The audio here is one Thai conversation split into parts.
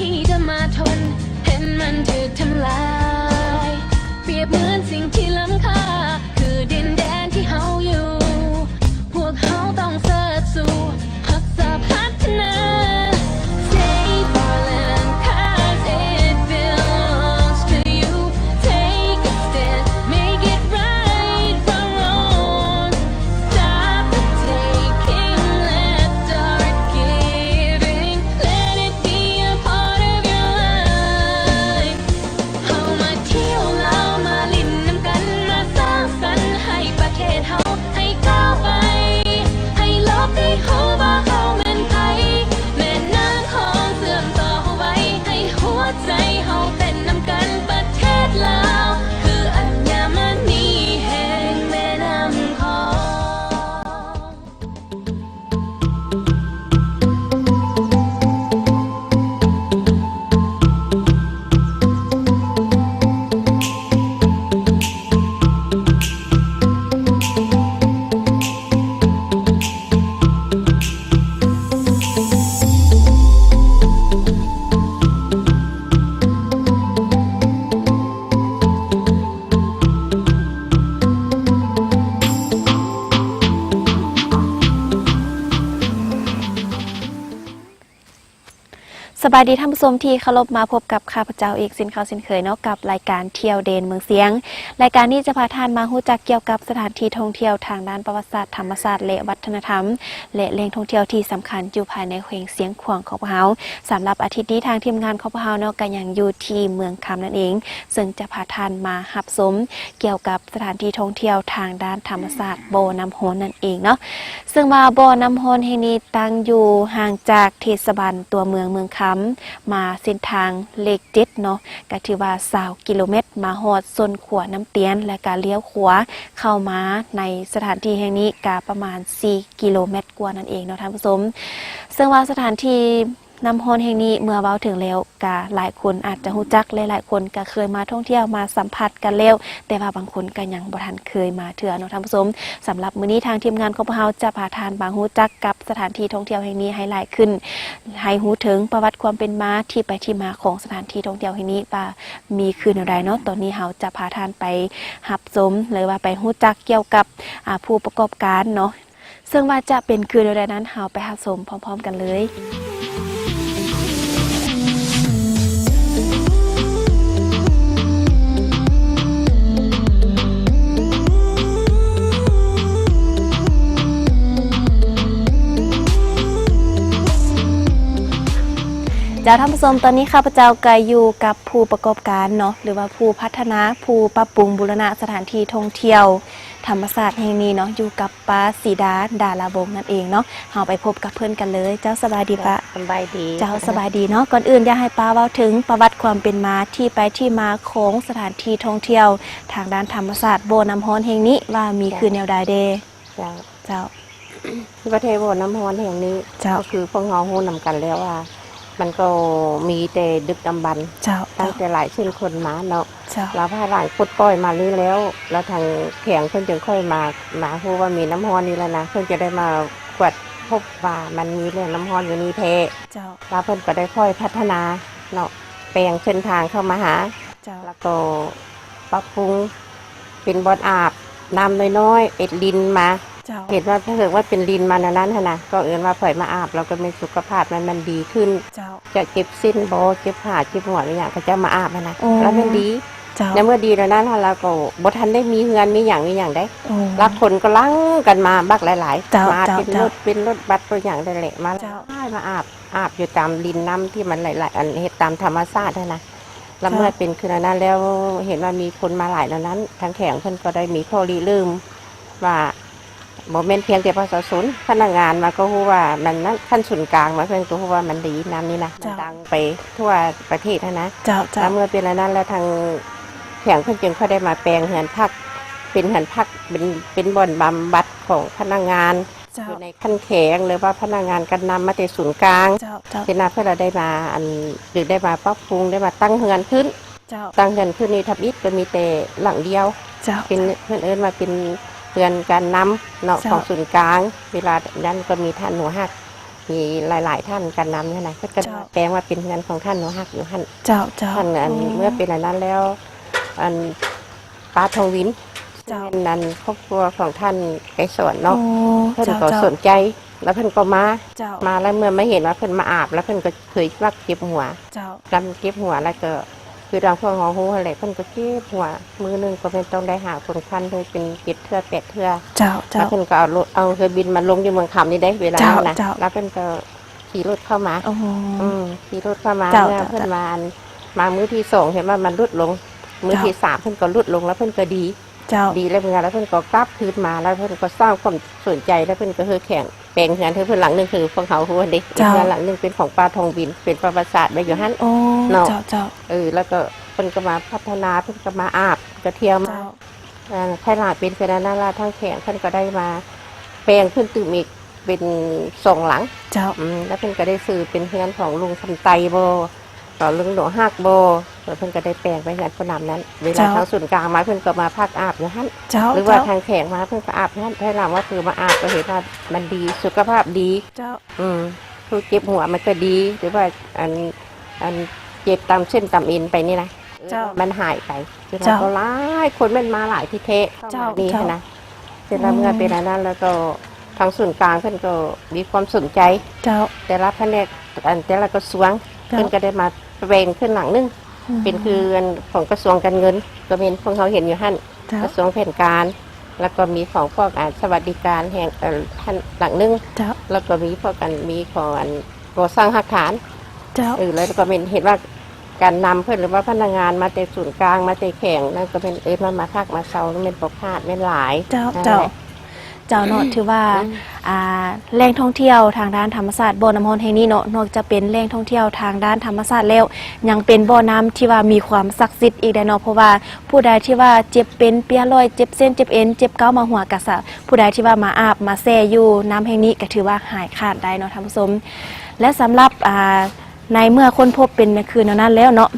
ที่จะมาทนเห็นมันถูกทำลายเปรียบเหมือนสิ่งที่ล้ำค่าคือดินแดนที่เฮาอยู่พวกเฮาต้องเสิร์ชสู่พัฒนาพัฒนา Save our land cause it belongs to you Take a stand make it right from wrong Stop the taking let start giving Let it be a part of your life เฮามาเที่ยวลาวมาลิ้นน้ำกันมาสร้างสรรค์ให้ประเทศเฮาให้ก้าวไปให้โลกได้รู้ว่าเฮาแม่นไผแม่น้ำของเสื่อมต่อไว้ให้หัวใจเฮาเป็นน้ำกันประเทศลาวคืออัญมณีแห่งแม่น้ำของสบายดีท่านผู้ชมที่เคารพมาพบกับข้าพเจ้าเอกสินเขาสินเคยเนาะกับรายการเที่ยวเดนเมืองเสียงรายการนี้จะพาท่านมาฮู้จักเกี่ยวกับสถานที่ท่องเที่ยวทางด้านประวัติศาสตร์ธรรมศาสตร์และวัฒนธรรมและแหล่งท่องเที่ยวที่สำคัญอยู่ภายในแขวงเสียงขวางของพวกเราสำหรับอาทิตย์นี้ทางทีมงานของพวกเราเนาะก็ยังอยู่ที่เมืองคำนั่นเองซึ่งจะพาท่านมารับชมเกี่ยวกับสถานที่ท่องเที่ยวทางด้านธรรมศาสตร์บ่อน้ำโหนนั่นเองเนาะซึ่งว่าบ่อน้ำโหนแห่งนี้ตั้งอยู่ห่างจากเทศบาลตัวเมืองคำมาเส้นทางเลข7เนาะก็ถือว่า20กิโลเมตรมาฮอดซนขวน้ำเตียนและก็เลี้ยวขวาเข้ามาในสถานที่แห่งนี้ก็ประมาณ4กิโลเมตรกว่านั่นเองเนาะท่านผู้ชมซึ่งว่าสถานที่น้ำโหนแห่งนี้เมื่อเว้าถึงแล้วก็หลายคนอาจจะรู้จักหลายๆคนก็เคยมาท่องเที่ยวมาสัมผัสกันแล้วแต่ว่าบางคนก็ยังบ่ทันเคยมาเทื่อเนาะท่านผู้ชมสำหรับมื้อนี้ทางทีมงานของพวกเราจะพาท่านมารู้จักกับสถานที่ท่องเที่ยวแห่งนี้ให้หลายขึ้นให้รู้ถึงประวัติความเป็นมาที่ไปที่มาของสถานที่ท่องเที่ยวแห่งนี้ว่ามีคืออะไรเนาะตอนนี้เราจะพาท่านไปรับชมหรือว่าไปรู้จักเกี่ยวกับผู้ประกอบการเนาะซึ่งว่าจะเป็นคืออะไรนั้นเราไปรับชมพร้อมๆกันเลยเจ้าท่านผู้ชมตอนนี้ข้าพเจ้าก็อยู่กับผู้ประกอบการเนาะหรือว่าผู้พัฒนาผู้ปรับปรุงบูรณะสถานที่ท่องเที่ยวธรรมศาสตร์แห่งนี้เนาะอยู่กับป้าสีดาดาลาบงนั่นเองเนาะเราไปพบกับเพื่อนกันเลยเจ้าสบายดีป้าสบายดีเจ้าสบายดีเนาะก่อนอื่นอยากให้ป้าเล่าถึงประวัติความเป็นมาที่ไปที่มาของสถานที่ท่องเที่ยวทางด้านธรรมศาสตร์โบน้ำฮ้อนแห่งนี้ว่ามีคือแนวใดเด้เจ้าประเทศโบน้ำฮ้อนแห่งนี้ก็คือพวกเราฮู้นำกันแล้วว่ามันก็มีแต่ดึกดำบรรพ์ตั้งแต่หลายชื่นคนมาเนาะแล้วผ้าหลังปลดปล่อยมาลื้อแล้วทางแข็งเพิ่นจึงค่อยมาพูดว่ามีน้ำฮ้อนนี่แล้วนะเพิ่นจะได้มากวดพบว่ามันมีเรื่องน้ำฮ้อนอยู่นี่แท้แล้วเพิ่นก็ได้ค่อยพัฒนาเนาะแปลงเส้นทางเข้ามาหาแล้วก็ปรับปรุงเป็นบ่อนอาบน้ำน้อยๆเป็ดลินมาเห็นว่าถ้าเกิดว่าเป็นลินมาในนั้นนะก็ว่าปล่อยมาอาบเราก็มีสุขภาพมันดีขึ้นจะเก็บสิ้นโบเก็บผ้าเก็บหัวอะไรอย่างก็จะมาอาบนะแล้วมันดีในเมื่อดีแล้วนั้นเราก็บทันได้มีเงินมีอย่างได้รับคนก็ลังกันมาบักหลายๆมาเป็นรถบัสตัวอย่างได้แหละมามาอาบอยู่ตามลินน้ำที่มันหลายๆอันเหตุตามธรรมชาตินะแล้วเมื่อเป็นคืนนั้นแล้วเห็นว่ามีคนมาหลายแล้วนั้นทางแข็งเพิ่นก็ได้มีข้อริเริ่มว่าโมเมนต์เพียงแต่ภาษาศูนย์พนักงานมาก็พูดว่ามันนั้นขั้นศูนย์กลางมาเพื่อนก็พูดว่ามันดีน้ำนี้นะดังไปทั่วประเทศนะแล้วเมื่อเป็นนั้นแล้วทางแข่งเพื่อนจึงเขาได้มาแปลงเหือนพักเป็นเหือนพักเป็นบ่อนบำบัดของพนักงานอยู่ในขั้นแข็งหรือว่าพนักงานกันนำมาแต่ศูนย์กลางที่น่าเพื่อเราได้มาหรือได้มาปรับปรุงได้มาตั้งเหือนขึ้นตั้งเหือนขึ้นนี้ทับอิฐก็มีแต่หลังเดียวเป็นเพื่อนเอิญมาเป็นเพื่อนการนำเนาะของศูนย์กลางเวลานั้นก็มีท่านหนูฮัก มีหลายๆท่านกันนำเนี่ยนะเพื่อนก็แปลงว่าเป็นเงินของท่านโนฮักอยู่ท่าน เจ้าท่านเมื่อเป็นอันนั้นแล้วอันป้าทองวินเป็นนั้นครอบครัวของท่านไกรสอนเนาะเพื่อนก็สนใจแล้วเพื่อนก็มาแล้วเมื่อไม่เห็นว่าเพื่อนมาอาบแล้วเพื่อนก็เคยรักเก็บหัวรำเก็บหัวแล้วก็คือดังพวกหอหูอะไรเพื่อนก็เก็บหัวมือนึงก็เป็นต้องได้หาคนคันเลยเป็น7 เทื่อ 8 เทื่อแล้วเพื่อนก็เอาเครื่องบินมาลงที่เมืองคำนี่ได้เวลานั้นนะแล้วเพื่อนก็ขี่รถเข้ามาขี่รถเข้ามาเนี่ยเพื่อนมามื้อที่2เห็นว่ามันลดลงมื้อที่3เพื่อนก็ลดลงแล้วเพื่อนก็ดีแล้วเพื่อนแล้วเพื่อนก็กลับคืนมาแล้วเพื่อนก็สร้างความสนใจแล้วเพื่อนก็แข่งแปลงงานเพื่อนหลังนึงคือพวกเขาหัวเด็กอีกหลังนึงเป็นของป้าทองบินเป็นประวัติศาสตร์ไปอยู่ฮั่นเนาะแล้วก็เพื่อนก็มาพัฒนาเพื่อนก็มาอาบกระเทียมไทยลาดเป็นคณะนาราทั้งแข่งเพื่อนก็ได้มาแปลงขึ้นตื่มอีกเป็น2 หลังแล้วเพื่อนก็ได้ซื้อเป็นเฮือนของลุงคำไตโบต่อลุงหลวงฮักโบแล้วเพื่อนก็ได้แปลงไปงานผู้นำนั้นเวลาทางศูนย์กลางมาเพื่อนก็มาพักอาบอยู่ฮั่นหรือว่าทางแข่งมาเพื่อนก็อาบฮั่นให้เราว่าคือมาอาบก็เห็นว่ามันดีสุขภาพดีคือเจ็บหัวมันก็ดีหรือว่าอันเจ็บตามเส้นตามเอ็นไปนี่นะมันหายไปคือเราก็หลายคนมันมาหลายที่เทะนี่นะเสร็จแล้วเมื่อเป็นอันนั้นแล้วก็ทางส่วนกลางเพื่อนก็มีความสนใจแต่ละแผนกแต่ละกระทรวงเพื่อนก็ได้มาแบ่งขึ้นหลังนึงเป็นคือของกระทรวงการเงินก็เป็นพวกเขาเห็นอยู่หั่นกระทรวงแผนการแล้วก็มีของพวกสวัสดิการแห่งท่านหลังนึงแล้วก็มีพวกกันมีของก่อสร้างหักฐานแล้วก็เป็นเห็นว่าการนำเพื่อนหรือว่าพนักงานมาแต่ศูนย์กลางมาแต่แข่งนั่นก็เป็นมาพักมาเซาเป็นปกพาดเป็นหลายเจ้าเนาะถือว่าแหล่งท่องเที่ยวทางด้านธรรมศาสตร์บ่อน้ำร้อนแห่งนี้เนาะนอกจากเป็นแหล่งท่องเที่ยวทางด้านธรรมศาสตร์แล้วยังเป็นบ่อน้ำที่ว่ามีความศักดิ์สิทธิ์อีกได้เนาะเพราะว่าผู้ใดที่ว่าเจ็บเป็นเปียรอยเจ็บเส้นเจ็บเอ็นเจ็บเก้ามาหัวกะสะผู้ใดที่ว่ามาอาบมาแช่อยู่น้ำแห่งนี้ก็ถือว่าหายขาดได้เนาะท่านผู้ชมและสำหรับในเมื่อคนพบเป็นคืนนั้นแล้วเนาะ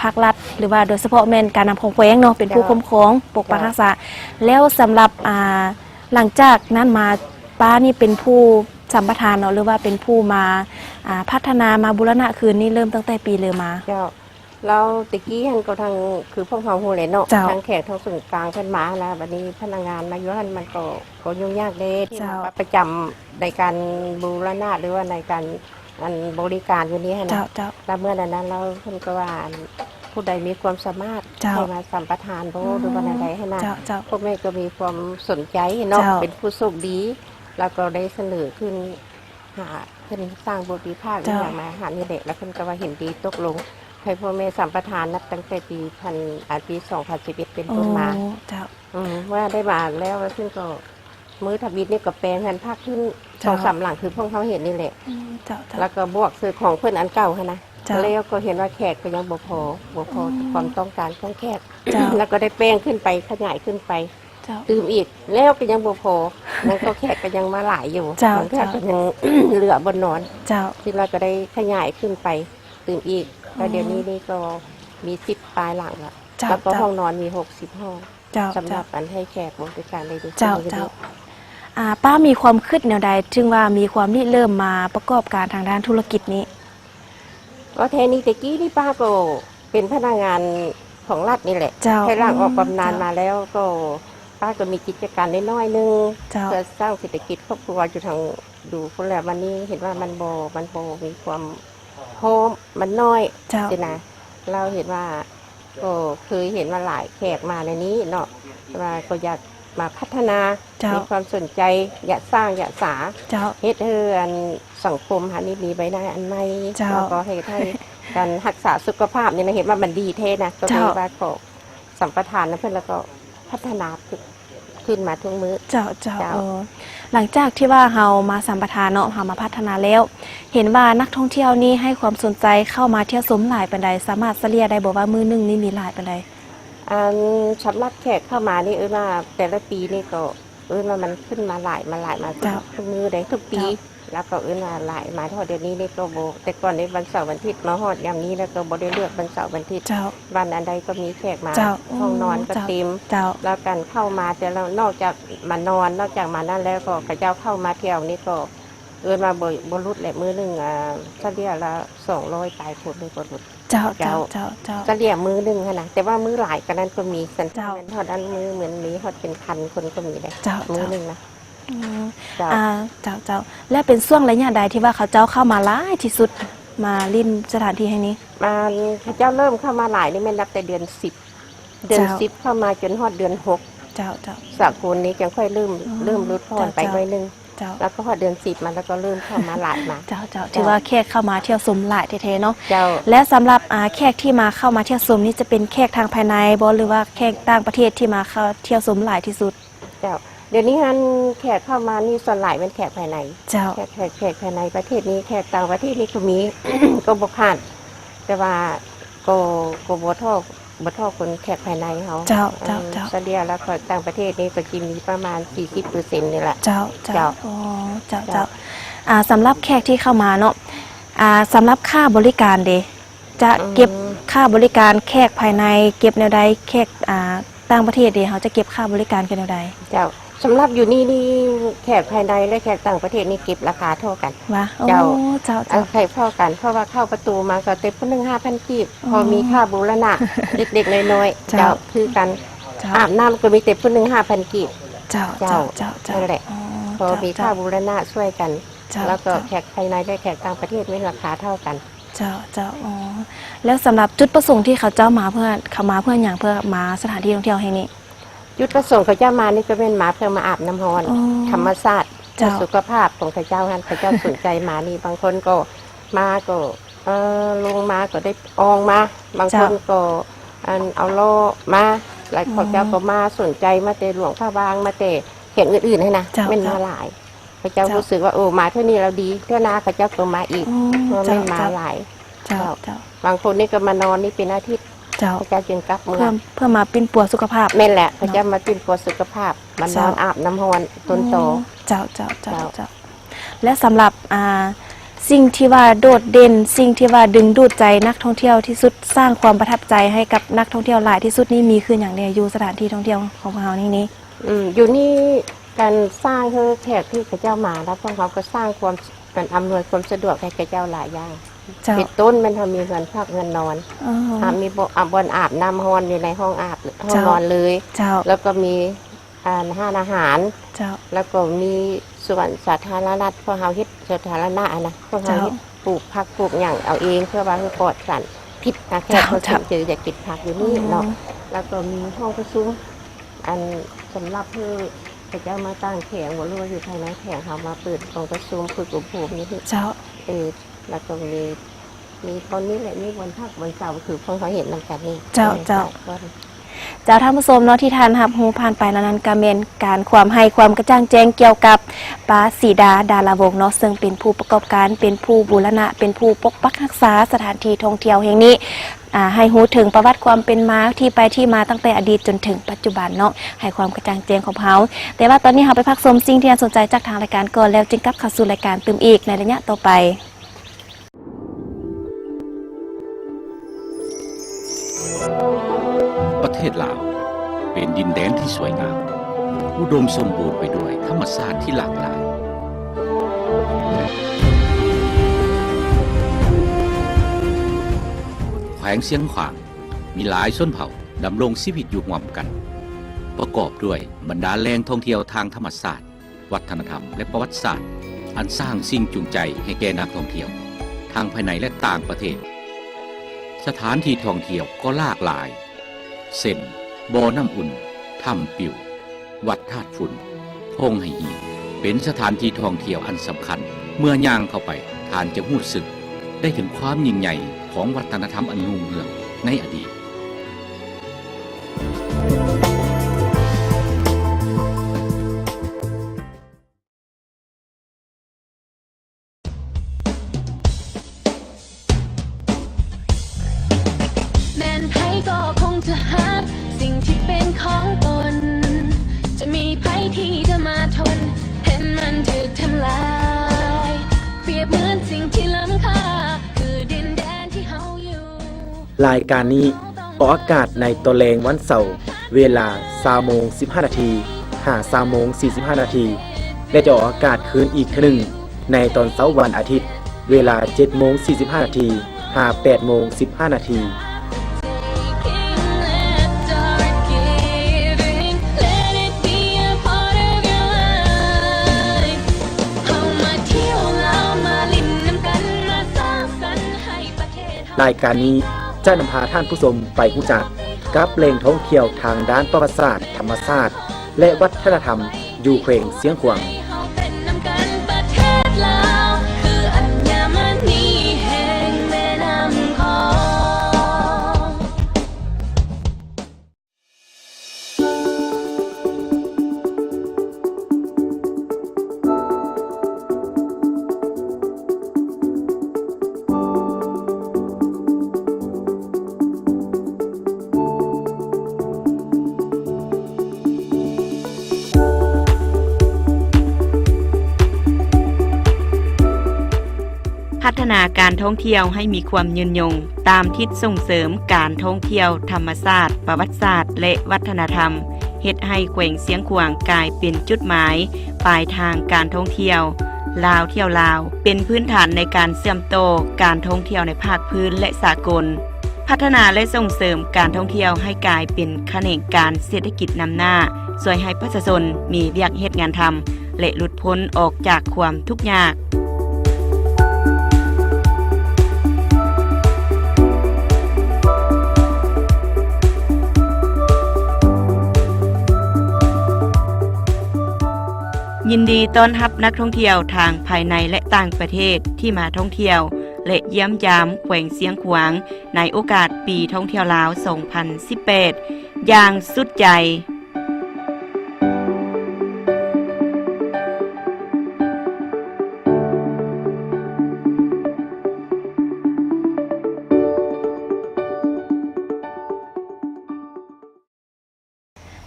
ภาครัฐหรือว่าโดยเฉพาะแม่นการนำของแขวงเนาะเป็นผู้คุ้มครองปกปักรักษาแล้วสำหรับหลังจากนั้นมาป้านี่เป็นผู้สัมปทานเนาะหรือว่าเป็นผู้มาพัฒนามาบูรณะคืนนี่เริ่มตั้งแต่ปีเลยมาเจ้าเราตะกี้ฮันก็ทางคือพวกเขาโหเลยเนาะทางแขกทางส่วนกลางเพิ่นมาแล้ววันนี้พนักงานมาอยู่ฮันมันก็ยุ่งยากเลยที่มาประจำในการบูรณะหรือว่าในการบริการวันนี้ฮะนะแล้วเมื่อนั้นเราเพิ่นก็ว่าผู้ใดมีความสามารถให้มาสัมปทานโบหรือว่าใดให้นะพวกแม่ก็มีความสนใจเนาะเป็นผู้โชคดีแล้วก็ได้เสนอขึ้นหาเพิ่นสร้างบทวิพากษ์อย่างมาหานี่แหละแล้วเพิ่นก็ว่าเห็นดีตกลงให้พ่อแม่สัมปทานนับตั้งแต่ปี2011เป็นต้นมาว่าได้มาแล้วซึ่งก็มื้อทบิดนี่ก็แปลงหันภาคขึ้น2-3 หลังคือพวกเขาเห็นนี่แหละแล้วก็บวกซื้อของเพื่อนอันเก่าค่ะนะแล้วก็เห็นว่าแขกก็ยังบ่พอความต้องการของแขกแล้วก็ได้แป้งขึ้นไปขยายขึ้นไปตื่มอีกแล้วก็ยังบ่พอนั่นก็แขกก็ยังมาหลายอยู่บางแขกก็ยังเหลือบนนอนที่เราก็ได้ขยายขึ้นไปตื่มอีกแล้วเดี๋ยวนี้นี่ก็มี10 ปลายหลังแล้วก็ห้องนอนมี60 ห้องสำหรับอันให้แขกบริการได้ดีป้ามีความคิดแนวใดจึงว่ามีความริเริ่มมาประกอบการทางด้านธุรกิจนี้ก็แทนี่ตะกี้นี่ป้าก็เป็นพนักงานของรัฐนี่แหละให้ร่างออกบำนาญมาแล้วก็ป้าก็มีกิจการน้อยๆนึงเพื่อสร้างเศรษฐกิจครอบครัวอยู่ทางดูคนแล้ววันนี้เห็นว่ามันโบมีความโฮมมันน้อยสินะเราเห็นว่าก็เคยเห็นว่าหลายแขกมาในนี้เนาะว่าก็อยากมาพัฒนามีความสนใจอยากสร้างอยากสาเฮ็ดให้สังคมหานี่มีใบหน้าอันใหม่แล้วก็ให้การรักษาสุขภาพเนี่ยนะเห็นว่ามันดีเท่นะก็เลยว่าก็สัมปทานนะเพื่อนแล้วก็พัฒนาขึ้นมาทุกมื้อหลังจากที่ว่าเฮามาสัมปทานเนาะเฮามาพัฒนาแล้วเห็นว่านักท่องเที่ยวนี่ให้ความสนใจเข้ามาเที่ยวชมหลายปานใดสามารถเฉลี่ยได้บอกว่ามื้อนึงนี่มีหลายปานใดสำหรับแขกเข้ามานี่ว่าแต่ละปีนี่ก็ว่ามันขึ้นมาหลายมาทุกมือได้ทุกปีแล้วก็ว่าหลายมาทอดเดี๋ยวนี้นี่ก็โบแต่ก่อนในวันเสาร์วันอาทิตย์มาฮอดยามนี้แล้วก็บ่ได้เลือกวันเสาร์วันอาทิตย์วันอันใดก็มีแขกมาห้องนอนก็เต็มแล้วกันเข้ามาแต่เรานอกจากมานอนนอกจากมานั่นแล้วก็ข้าเจ้าเข้ามาเที่ยวนี่ก็ เอิ้นมาบ่รุดแหละมื้อนึงเฉลี่ยละ200ปลายพุ่นเลยบ่รุดเจ้าเฉลี่ยมื้อนึงหั่นน่ะแต่ว่ามื้อหลายกว่านั้นก็มีสันเจ้าฮอดอันมื้อเหมือนมีฮอดเป็นพันคนก็มีได้มื้อนึงนะเจ้าและเป็นช่วงระยะใดที่ว่าเขาเจ้าเข้ามาหลายที่สุดมาลิ้นสถานที่แห่งนี้เขาเจ้าเริ่มเข้ามาหลายนี่แม่นนับแต่เดือน10เข้ามาจนฮอดเดือน6สากลนี้จังค่อยเริ่มลดพรไปหน่อยนึงแล้วก็พอเดือน10มาแล้วก็เริ่มเข้ามาหลายมาถือว่าแขกเข้ามาเที่ยวชมหลายแท้ๆเนาะและสำหรับแขกที่มาเข้ามาเที่ยวชมนี่จะเป็นแขกทางภายในบ่หรือว่าแขกต่างประเทศที่มาเข้าเที่ยวชมหลายที่สุดเจ้าเดี๋ยวนี้ฮันแขกเข้ามานี่ส่วนหลายเป็นแขกภายในแขกภายในประเทศนี้แขกต่างประเทศนี่ก็มี ก็บ่ขาดแต่ว่าก็บ่เท่าคนแขกภายในเขาเจ้าเฉลี่ยแล้วก็ต่างประเทศนี่ก็จะมีประมาณ 40% นี่แหละเจ้าสำหรับแขกที่เข้ามาเนาะสำหรับค่าบริการเดจะเก็บค่าบริการแขกภายในเก็บแนวใดแขกต่างประเทศเดเขาจะเก็บค่าบริการกันแนวใดเจ้าสำหรับอยู่นี่แขกภายในและแขกต่างประเทศนี่เก็บราคาเท่ากันเจ้าแขกเท่ากันเพราะว่าเข้าประตูมาก็เต็มคนหนึ่ง 5,000 กีบพอมีค่าบูรณะเด็กๆน้อยๆเจ้าคือกันอาบน้ำก็มีเต็มคนหนึ่ง 5,000 กีบเจ้านั่นแหละพอมีค่าบูรณะช่วยกันแล้วก็แขกภายในและแขกต่างประเทศมีราคาเท่ากันเจ้าแล้วสำหรับจุดประสงค์ที่เขาเจ้ามาเพื่ออย่างเพื่อมาสถานที่ท่องเที่ยวแห่งนี้จุดประสงค์เขาเจ้ามานี่ก็เป็นมาเพื่อมาอาบน้ำร้อนธรรมชาติสุขภาพของเขาเจ้าท่านเขาเจ้าสนใจมานี่บางคนก็มาก็ลงมาก็ได้อองมาบางคนก็เอาโลมาหลายคนเจ้าก็มาสนใจมาเตะหลวงพระบางมาเตะเห็นอื่นๆให้นะเป็นมาหลายเขาเจ้ารู้สึกว่าโอ้มาเท่านี้เราดีเท่านาเขาเจ้าก็มาอีกไม่มาหลายบางคนนี่ก็มานอนนี่เป็นอาทิตย์เขาจะจึงกลับเพื่อมาปิ้นปัวสุขภาพแม่แหละเขาจะมาปิ้นปัวสุขภาพมานอนอาบน้ำร้อนต้นโตเจ้าและสำหรับสิ่งที่ว่าโดดเด่นสิ่งที่ว่าดึงดูดใจนักท่องเที่ยวที่สุดสร้างความประทับใจให้กับนักท่องเที่ยวหลายที่สุดนี่มีคืออย่างเดียวอยู่สถานที่ท่องเที่ยวของเรานี่อยู่นี่การสร้างคือแขกที่เขาเจ้ามาแล้วพวกเขาก็สร้างความการอำนวยความสะดวกให้เขาเจ้าหลายอย่างปิดต้นมันทำมีเงินพักเงินนอนมีบนอาบน้ำฮอนอยู่ในห้องอาบห้องนอนเลยแล้วก็มีอาหารแล้วก็มีส่วนสาธารณะพวกเขาฮิตสาธารณะนะพวกเขาฮิตปลูกผักปลูกอย่างเอาเองเพื่อว่าคือปลอดสารพิษนะแค่เขาเจอจะกินผักอยู่นี่เนาะแล้วก็มีห้องประชุมสำหรับเพื่อจะมาตั้งแข่งว่ารู้ว่าอยู่ภายในแข่งเขามาเปิดห้องประชุมฝึกอบรมนี่คือแล้วก็มีตอนนี้แหละนี่วันพักวันเสาร์คือพวกเขาเห็นนำกันนี่เจ้าท่านผู้ชมเนาะที่ทานรับหูผ่านไปนั้นกาเมนการความให้ความกระจ่างแจ้งเกี่ยวกับป้าสีดาดาราวงศ์เนาะซึ่งเป็นผู้ประกอบการเป็นผู้บูรณะเป็นผู้ปกปักรักษาสถานที่ท่องเที่ยวแห่งนี้ให้หูถึงประวัติความเป็นมาที่ไปที่มาตั้งแต่อดีตจนถึงปัจจุบันเนาะให้ความกระจ่างแจ้งของเขาแต่ว่าตอนนี้เราไปพักชมสิ่งที่น่าสนใจจากทางรายการก่อนแล้วจึงกลับเข้าสู่รายการตื่มอีกในระยะต่อไปประเทศลาวเป็นดินแดนที่สวยงามอุดมสมบูรณ์ไปด้วยธรรมชาติที่หลากหลายแขวงเสียงขวางมีหลายชนเผ่าดำรงชีวิตอยู่ร่วมกันประกอบด้วยบรรดาแหล่งท่องเที่ยวทางธรรมชาติวัฒนธรรมและประวัติศาสตร์อันสร้างสิ่งจูงใจให้แก่นักท่องเที่ยวทางภายในและต่างประเทศสถานที่ท่องเที่ยวก็หลากหลายเช่นบ่อน้ำอุ่นถ้ำปิ่ววัดธาตุฝุ่นพงไหอีเป็นสถานที่ท่องเที่ยวอันสำคัญเมื่อย่างเข้าไปท่านจะรู้สึกได้ถึงความยิ่งใหญ่ของวัฒนธรรมอันรุ่งเรืองในอดีตก็คงจะหาสิ่งที่เป็นของตนจะมีภัยที่จะมาทนเห็นมันถูกทำลายเปรียบเหมือนสิ่งที่ล้ำค่าคือดินแดนที่เฮาอยู่รายการนี้ออกอากาศในตอนแรงวันเสาร์เวลา 20:15 น. หา 20:45 น. และจะออกอากาศคืนอีกครั้งหนึ่ง ในตอนเสาร์วันอาทิตย์เวลา 7:45 น. หา 8:15 น. Let it be a part of your life เข้ามาเที่ยวลาวมาลิ้นน้ำกันมาสร้างสรรค์ให้ประเทศ รายการนี้จะนำพาท่านผู้ชมไปรู้จักกับแหล่งท่องเที่ยวทางด้านประวัติศาสตร์ธรรมชาติและวัฒนธรรมอยู่แขวงเสียงขวางพัฒนาการท่องเที่ยวให้มีความยืนยงตามทิศส่งเสริมการท่องเที่ยวธรรมศาสตร์ประวัติศาสตร์และวัฒนธรรมเฮ็ดให้แขวงเสียงขวางกลายเป็นจุดหมายปลายทางการท่องเที่ยวลาวเที่ยวลาวเป็นพื้นฐานในการเชื่อมโตการท่องเที่ยวในภาคพื้นและสากลพัฒนาและส่งเสริมการท่องเที่ยวให้กลายเป็นแขนงการเศรษฐกิจนำหน้าช่วยให้ประชาชนมีเวียกเฮ็ดงานทำและหลุดพ้นออกจากความทุกข์ยากยินดีต้อนรับนักท่องเที่ยวทางภายในและต่างประเทศที่มาท่องเที่ยวและเยี่ยมยามแขวงเสียงขวางในโอกาสปีท่องเที่ยวลาว 2018 อย่างสุดใจ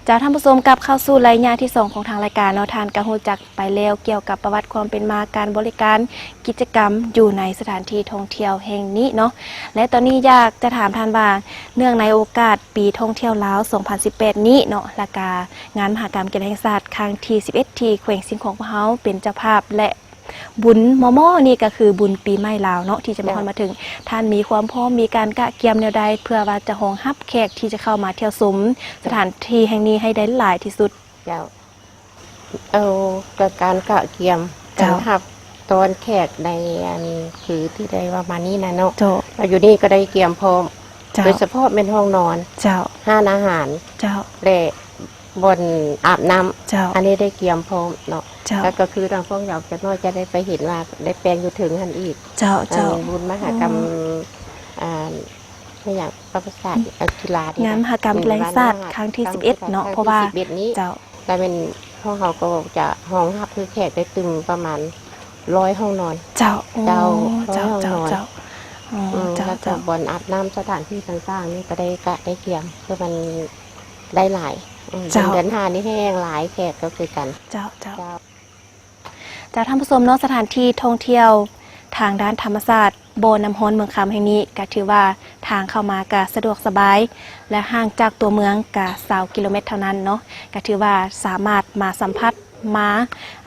จากท่านผู้ชมกลับเข้าสู่รายงานที่2ของทางรายการเนาะทานกระหูจักไปแล้วเกี่ยวกับประวัติความเป็นมาการบริการกิจกรรมอยู่ในสถานที่ท่องเที่ยวแห่งนี้เนาะและตอนนี้อยากจะถามท่านว่าเนื่องในโอกาสปีท่องเที่ยวลาว 2018 นี้เนาะและงานมหกรรมกีฬาแห่งชาติครั้งที่ 11 ที่แขวงเสียงขวางของเฮาเป็นเจ้าภาพและบุญมอมอนี่ก็คือบุญปีใหม่ลาวเนาะที่จะมาถึงท่านมีความพร้อมมีการกะเกียมแนวใดเพื่อว่าจะรองรับแขกที่จะเข้ามาเที่ยวชมสถานที่แห่งนี้ให้ได้หลายที่สุดเจ้าเอาการกะเกียมการรับตอนแขกในอันคือที่ได้ว่ามานี่นะเนาะเราอยู่นี่ก็ได้เกียมพร้อมโดยเฉพาะเป็นห้องนอนเจ้าห้านอาหารเจ้าและบนอาบน้ำเจ้าอันนี้ได้เกียมพร้อมเนาะแล้วก็คือทางพวกเราจะน้อยจะได้ไปเห็นว่าได้แปลงอยู่ถึงหันอีกเจ้าบุญมหกรรมไม่อย่างประวัติศาสตร์กีฬางานมหกรรมกีฬาศาสตร์ครั้งที่ 11 เนาะเพราะว่าเจ้าแล้วเป็นห้องเขาก็จะห้องรับคือแขกได้ตึมประมาณ100ห้องนอนเจ้าแล้วก็บนอาบน้ำสถานที่ต่างๆนี่ก็ได้กะได้เกียมเพื่อมันได้หลายเดือน5นี่แห้งหลายแขกก็คือกันเจ้าจากท่านผู้ชมเนาะสถานที่ท่องเที่ยวทางด้านธรรมศาสตร์โบน้ำฮ้อนเมืองคำแห่งนี้ก็ถือว่าทางเข้ามาก็สะดวกสบายและห่างจากตัวเมืองก็20 กิโลเมตรเท่านั้นเนาะก็ถือว่าสามารถมาสัมผัสมา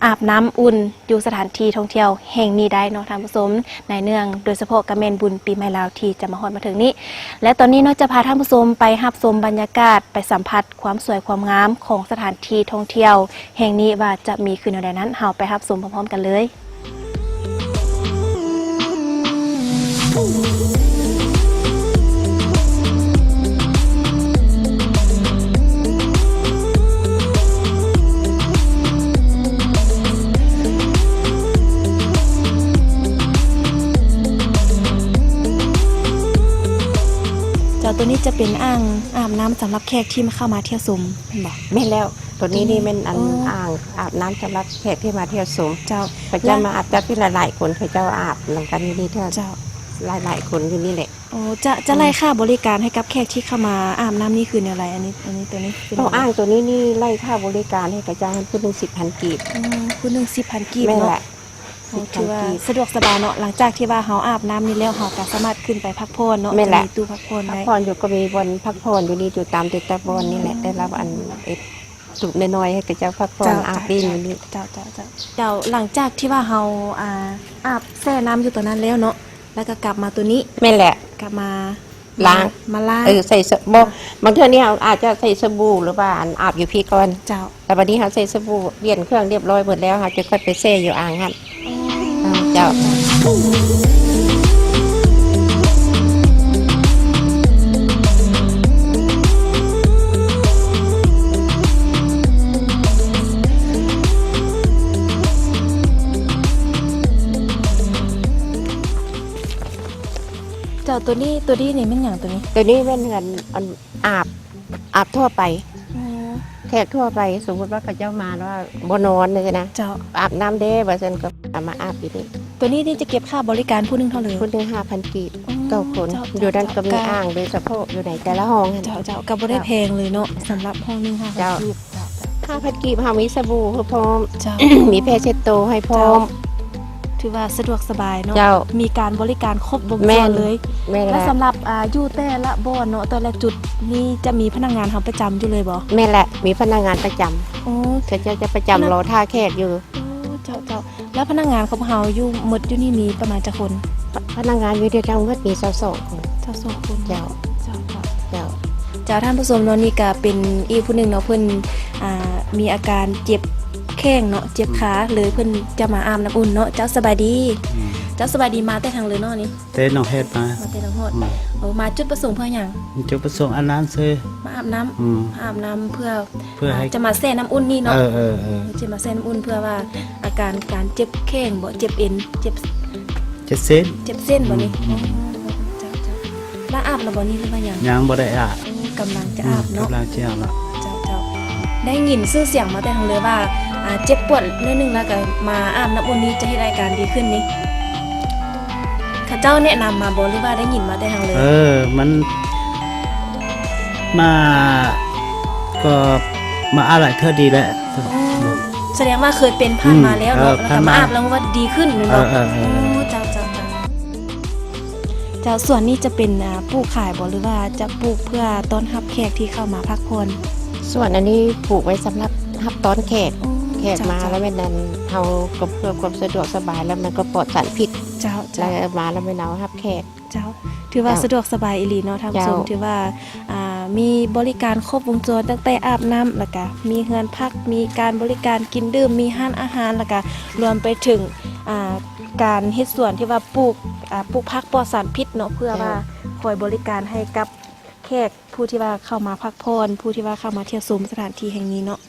อาบน้ำอุ่นอยู่สถานที่ท่องเที่ยวแห่งนี้ได้เนาะท่านผู้ชมในเนื่องโดยเฉพาะกระเมนบุญปีใหม่ลาวที่จะมาฮอดมาถึงนี้และตอนนี้เนาะจะพาท่านผู้ชมไปรับชมบรรยากาศไปสัมผัสความสวยความงามของสถานที่ท่องเที่ยวแห่งนี้ว่าจะมีขึ้นในนั้นเฮาไปรับชมพร้อมๆกันเลยตัวนี้จะเป็นอ่างอาบน้ำสำหรับแขกที่มาเข้ามาเที่ยวชมเป็นบอกไม่แล้วตัวนี้นี่เป็นอ่างอาบน้ำสำหรับแขกที่มาเที่ยวชมเจ้าพระเจ้ามาอาบที่หลายๆคนพระเจ้าอาบหลังกันนี่เจ้าหลายๆคนอยู่นี่แหละโอ้จะไล่ค่าบริการให้กับแขกที่เข้ามาอาบน้ำนี่คืออะไรอันนี้ตัวนี้ต้องอ่างตัวนี้นี่ไล่ค่าบริการให้พระเจ้าผู้หนึ่ง10,000 กีบผู้หนึ่ง10,000 กีบเนาะถือว่าสะดวกสบายเนาะหลังจากที่ว่าเฮาอาบน้ำนี่แล้วเฮาก็สามารถขึ้นไปพักผ่อนเนาะมีตู้พักผ่อนได้พักผ่อนอยู่ก็มีบนพักผ่อนอยู่นี่อยู่ตามตึกตะบอนนี่แหละได้รับอัน จุบน้อยๆให้กับเจ้าพักผ่อนอาบดินอยู่นี่ เจ้าหลังจากที่ว่าเฮาอาบแช่น้ำอยู่ตัวนั้นแล้วเนาะแล้วก็กลับมาตัวนี้ แม่นแหละ กลับมา ล้าง มาล้าง ใส่บางเทื่อนี่เราอาจจะใส่สบู่หรือว่าอาบอยู่พี่ก่อน เจ้า แต่วันนี้เราใส่สบู่เปลี่ยนเครื่องเรียบร้อยหมดแล้วค่ะจะค่อยไปแช่อยู่อ่างหั่นเจ้าเจ้าตัวนี้นี่มันอย่างตัวนี้ ตัวนี้เป็นเงินอาบทั่วไปแขกทั่วไปสมมติว่าเขาเจ้ามาแล้วว่าบ่นอนเลยนะ เจ้า อาบน้ำเด้บ่ซั่นก็เอามาอาบอยู่นี่ ตัวนี้นี่จะเก็บค่าบริการผู้หนึงเท่าไหร่ คนหนึง5,000 กีบ อ๋อ เก้าคน เจ้า อยู่ด้านก็มี เจ้า อ่างโดยเฉพาะอยู่ในแต่ละห้องหั่น เจ้าก็บ่ได้แพงเลยเนาะสำหรับห้องนึงค่ะ เจ้า 5,000 กีบเฮามีสบู่ให้พร้อม เจ้า มีแพรเช็ดโตวให้พร้อม ถือว่าสะดวกสบายเนาะ เจ้า มีการบริการครบวง แม่ จร น เลย แม่น และ แหละ สำหรับอยู่แต่ละบ่อนเนาะแต่ละจุดนี่จะมีพนักงานเขาประจำอยู่เลยบ่ แม่นแหละมีพนักงานประจำ โอ้ เขาจะประจำรอท่าแขกอยู่ เจ้าแล้วพนักงานของเฮาอยู่หมดอยู่นี่มีประมาณจักคน พนักงานอยู่เดียวทั้งหมดมี22คน เจ้า2คน เจ้า เจ้า เจ้า เจ้าท่านผู้ชมเนาะนี่ก็เป็นอีกผู้หนึงเนาะเพิ่นมีอาการเจ็บแข้งเนาะเจ็บขาเลยเพิ่นจะมาอาบน้ำอุ่นเนาะเจ้าสบายดีเจ้าสบายดีมาแต่ทางเลยเนาะนี่ เต้น้องเฮ็ดมา มาแต่ทางโหดโอ้มาจุดประสงค์เพื่อหยัง จุดประสงค์อันนั้นซื้อ มาอาบน้ำ อืม อาบน้ำเพื่อ เพื่อให้ จะมาแช่น้ำอุ่นนี่เนาะ เออ จะมาแช่น้ำอุ่นเพื่อว่าอาการการเจ็บแข้งบ่เจ็บเอ็นเจ็บ จะเส้น เจ็บเส้นบ่นี่เจ้าแล้วอาบแล้วบ่นี่หรือว่าหยัง ยังบ่ได้อาบ กำลังจะอาบเนาะ กำลังจะอาบละ เจ้าได้ยินชื่อเสียงมาแต่ทางเลยว่าเจ็บปวดนิดนึงแล้วก็มาอาบน้ำอุ่นนี้จะให้อาการดีขึ้นนี่ข้าเจ้าแนะนำมาบ่หรือว่าได้ยินมาแต่ทางเลย มันมาก็มาอาบหลายเทื่อดีแล้ว แสดงว่าเคยเป็นผ่านมาแล้วเนาะแล้วก็มาอาบแล้วว่าดีขึ้นเนาะเจ้าส่วนนี้จะเป็นปลูกขายบ่หรือว่าจะปลูกเพื่อต้อนรับแขกที่เข้ามาพักผ่อน ส่วนอันนี้ปลูกไว้สำหรับรับต้อนแขกมาแล้วแม่นั้นเฮาก็เพื่อความสะดวกสบายแล้วมันก็ปลอดสารพิษ เจ้า แล้วมาแล้วแม่เนารับแขก เจ้าถือว่าสะดวกสบายอีหลีเนาะท่านผู้ชม เจ้า ถือว่ามีบริการครบวงจรตั้งแต่อาบน้ำแล้วก็มีเฮือนพักมีการบริการกินดื่มมีห้านอาหารแล้วก็รวมไปถึงการเฮ็ดสวนที่ว่าปลูกผักปลอดสารพิษเนาะเพื่อว่าคอยบริการให้กับแขกผู้ที่ว่าเข้ามาพักผ่อนผู้ที่ว่าเข้ามาเที่ยวชมสถานที่แห่งนี้เนาะ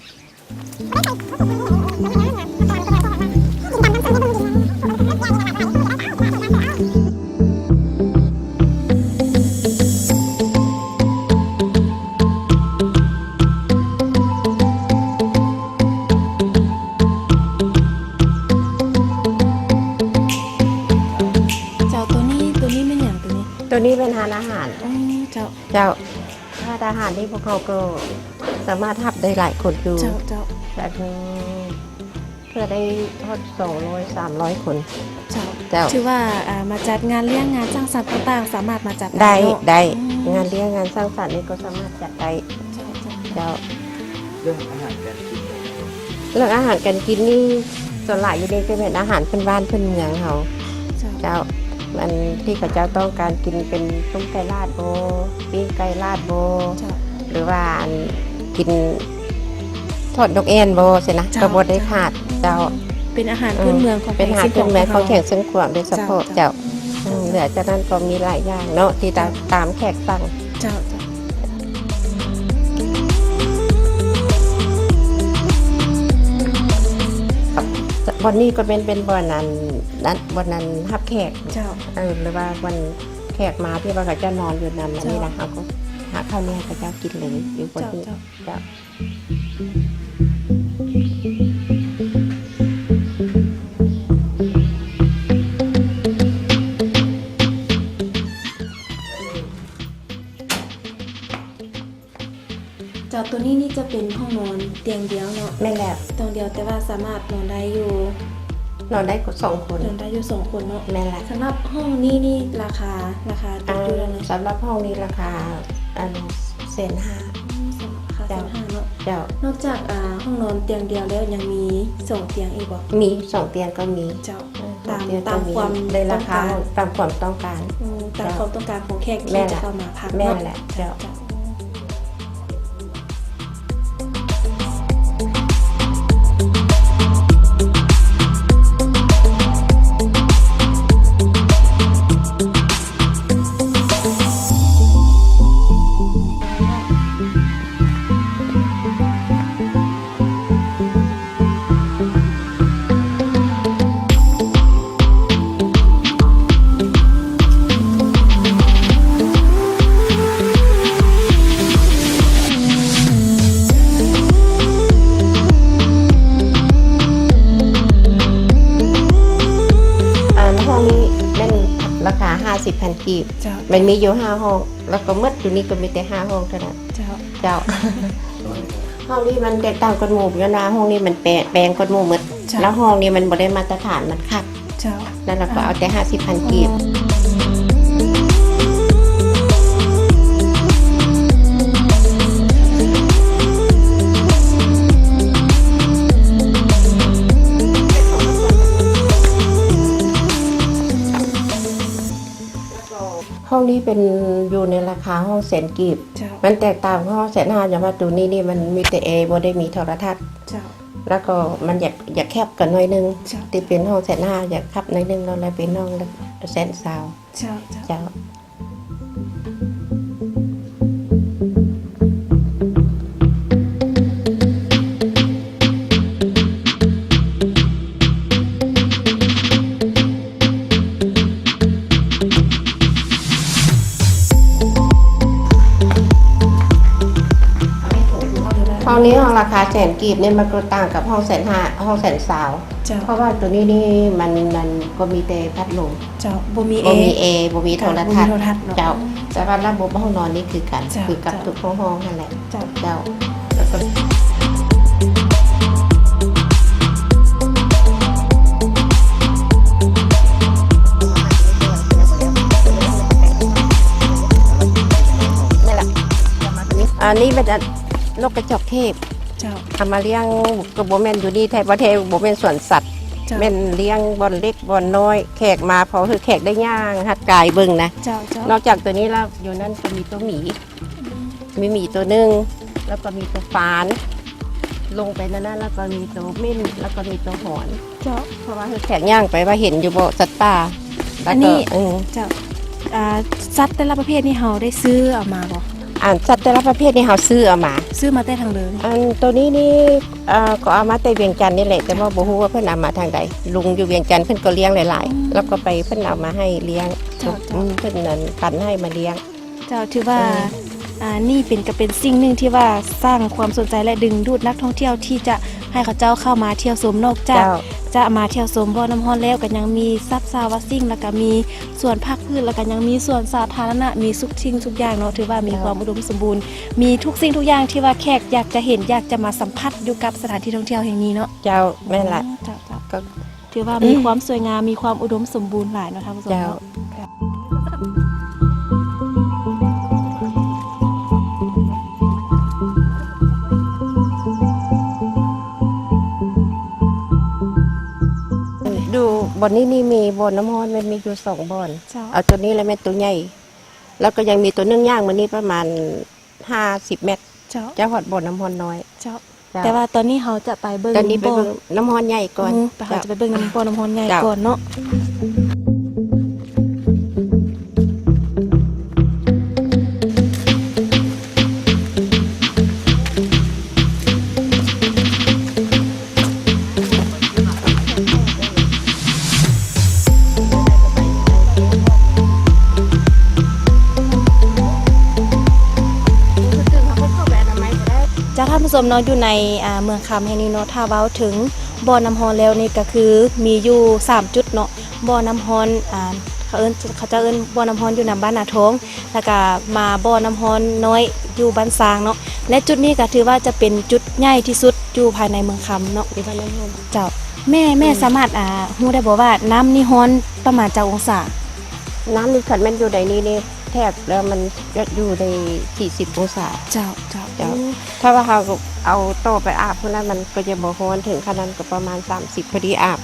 เจ้าตัวนี้ไม่อย่างตัวนี้ ตัวนี้เป็นทานอาหาร เจ้า เจ้าทานอาหารที่พวกเขาก็สามารถทับได้หลายคนอยู่ เจ้า แต่เพื่อได้ทอด200-300 คน เจ้า เจ้า ถือว่ามาจัดงานเลี้ยงงานสร้างสรรค์ต่างๆสามารถมาจัด ได้ เนาะ ได้ อืม งานเลี้ยงงานสร้างสรรค์นี่ก็สามารถจัดได้ เจ้า เจ้า เรื่องอาหารการกิน เรื่องอาหารการกินนี่ส่วนหลายอยู่ในเป็นอาหารพื้นบ้านพื้นเมืองเขา เจ้า เจ้ามันที่เขาเจ้าต้องการกินเป็นต้มไก่ลาดโบปิ้งไก่ลาดโบ เจ้า หรือว่ากินทอดนกแอ่นโบสินะ เจ้า กระบดได้ขาดเจ้า เป็นอาหารพื้นเมืองของ เป็นอาหารพื้นเมืองของแขกซึ่งขวางโดยเฉพาะ เจ้า เจ้าเหลือจากนั้นก็มีหลายอย่างเนาะที่ตามแขกสั่ง เจ้าเจ้า วันนี้ก็เป็นวันนั้นวันนั้นฮับแขก เจ้า หรือว่าวันแขกมาที่ว่าเขาจะนอนอยู่นั้นอันนี้นะเขาก็หาข้าวเนี่ยเขาจะกินเลยอยู่บนนี้ เจ้า เจ้า เจ้าตัวนี้นี่จะเป็นห้องนอนเตียงเดียวเนาะ แม่แหละ เตียงเดียวแต่ว่าสามารถนอนได้อยู่ นอนได้กว่า2 คน นอนได้อยู่2 คนเนาะ แม่แหละ สำหรับห้องนี้นี่ราคาตกอยู่แล้วนะ สำหรับห้องนี้ราคา150,000 ราคา 3,500เนาะ เจ้าน อกจากห้องนอนเตียงเดียวแล้วยังมี2เตียงอีกบ่ มี2 เตียงก็มี เจ้า สองเตียง ตาม ก็ ความ ในราคา ต้องการ ตามความต้องการ ตามความต้องการของแขก แม่ ที่ แหละ จะเข้ามาพัก แม่ เนาะ แหละเจ้า ห้องนี้นั่นราคา50,000 กีบ เจ้า มันมีอยู่5 ห้อง แล้วก็หมดอยู่นี่ก็มีแต่5 ห้องเท่านั้น เจ้า เจ้า ห้องนี้มันแตกต่างกันหมู่อยู่นะห้องนี้มันแปลงกันหมู่หมด เจ้า แล้วห้องนี้มันบ่ได้มาตรฐานมันคัก เจ้า แล้วเราก็เอาแต่50,000 กีบ ห้องนี้เป็นอยู่ในราคาห้องแสนกีบ เจ้า มันแตกต่างห้องแสนห้าอย่างว่าตัวนี้นี่มันมีแต่แอร์บ่ได้มีโทรทัศน์ เจ้า แล้วก็มันอยากแคบกันหน่อยนึง เจ้า ที่เป็นห้องแสนห้าอยากคับหน่อยนึงแล้วเลยเป็นห้องแสนสาว เจ้าเจ้า เจ้า ห้องนี้ห้องราคาแสนกีบเนี่ยมันก็ต่างกับห้องแสนห้าห้องแสนสาว เจ้า เพราะว่าตัวนี้นี่มันก็มีแต่พัดลม เจ้าบ่มี บ่มีเอบ่มีโทรทัศน์ บ่มีโทรทัศน์เนาะ เจ้าแต่ว่าระบบห้องนอนนี่คือกัน เจ้า คือกับ เจ้า ทุกห้องนั่นแหละ เจ้า เจ้าแล้วก็นี่แหละอันนี้เป็นนกกระจอกเทศ เจ้า ทำมาเลี้ยงกระโบแมนอยู่นี่ไทยประเทศโบแมนสวนสัตว์ เจ้า แม่นเลี้ยงบอลเล็กบอลน้อยแขกมาพอคือแขกได้ย่างหัดกายเบิ่งนะ เจ้าเจ้าน อกจากตัวนี้แล้วอยู่นั่นก็มีตัวหมีมีหมีตัวหนึงแล้วก็มีตัวฟาน ลงไปนั่นนะแล้วก็มีตัวมิ้นแล้วก็มีตัวหอน เจ้า เพราะว่าคือแขกย่างไปว่าเห็นอยู่บ่สัตว์ป่าแล้ว อันนี้ ก็เจ้าสัตว์แต่ละประเภทนี่เฮาได้ซื้อเอามาบ่ สัตว์แต่ละประเภทนี่เฮาซื้อเอามา ซื้อมาแต่ทางเดิน ตัวนี้นี่ก็เอามาแต่เวียงจันทน์นี่แหละแต่ว่าบ่ฮู้ว่าเพิ่นเอามาทางใดลุงอยู่เวียงจันทน์เพิ่นก็เลี้ยงหลายๆแล้วก็ไปเพิ่นเอามาให้เลี้ยง เจ้า เพิ่นนั่นปันให้มาเลี้ยง เจ้าถือว่านี่เป็นสิ่งหนึ่งที่ว่าสร้างความสนใจและดึงดูดนักท่องเที่ยวที่จะให้เขาเจ้าเข้ามาเที่ยวชมนอกจาก เจ้า จะมาเที่ยวชมบ่อน้ำร้อนแล้วก็ยังมีซับซาวาซิ่งแล้วก็มีสวนผักพืชแล้วก็ยังมีสวนสาธารณะมีทุกสิ่งทุกอย่างเนาะถือว่ามีความอุดมสมบูรณ์มีทุกสิ่งทุกอย่างที่ว่าแขกอยากจะเห็นอยากจะมาสัมผัสอยู่กับสถานที่ท่องเที่ยวแห่งนี้เนาะ เจ้าแม่นละ เจ้าเจ้า ก็ ถือว่ามีความสวยงามมีความอุดมสมบูรณ์หลายเนาะท่านผู้ชม เจ้า เนาะ ดูบ่อนนี้นี่มีบ่อนน้ำร้อนมันมีอยู่2บ่อน เจ้า เอาตัวนี้แล้วแม่ตัวใหญ่แล้วก็ยังมีตัวนึ่งย่างมันนี่ประมาณ50 เมตร เจ้า จะหอดบ่อนน้ำร้อนน้อย เจ้า เจ้า แต่ว่าตอนนี้เขาจะไปเบิ่ง ตอนนี้ไป บ่ เบิ่งน้ำร้อนใหญ่ก่อน ไปเขาจะไปเบิ่งน้ำบ่อน้ำร้อนใหญ่ เจ้า ก่อนเนาะ จ้าท่านผู้ชมเนาะอยู่ในเมืองคำแห่งนี้เนาะถ้าเว้าถึงบ่อน้ำร้อนแล้วนี่ก็คือมีอยู่3จุดเนาะบ่อน้ำร้อนเขาจะเอิ้นบ่อน้ำร้อนอยู่นำบ้านนาทงแล้วก็มาบ่อน้ำร้อนน้อยอยู่บ้านซางเนาะและจุดนี้ก็ถือว่าจะเป็นจุดใหญ่ที่สุดอยู่ภายในเมืองคำเนาะ ที่บ้านน้ำร้อน เจ้าแม่สามารถฮู้ได้บ่ว่าน้ำนี่ร้อนประมาณจักองศา น้ำนี่ขันแม่นอยู่ใดนี่ แทบแล้วมันจะอยู่ใน40องศา เจ้า ถ้าว่าเราเอาโต๊ะไปอาบพวกนั้นมันก็จะบ่ฮ้อนถึงขนาดก็ประมาณ30พอดีอาบ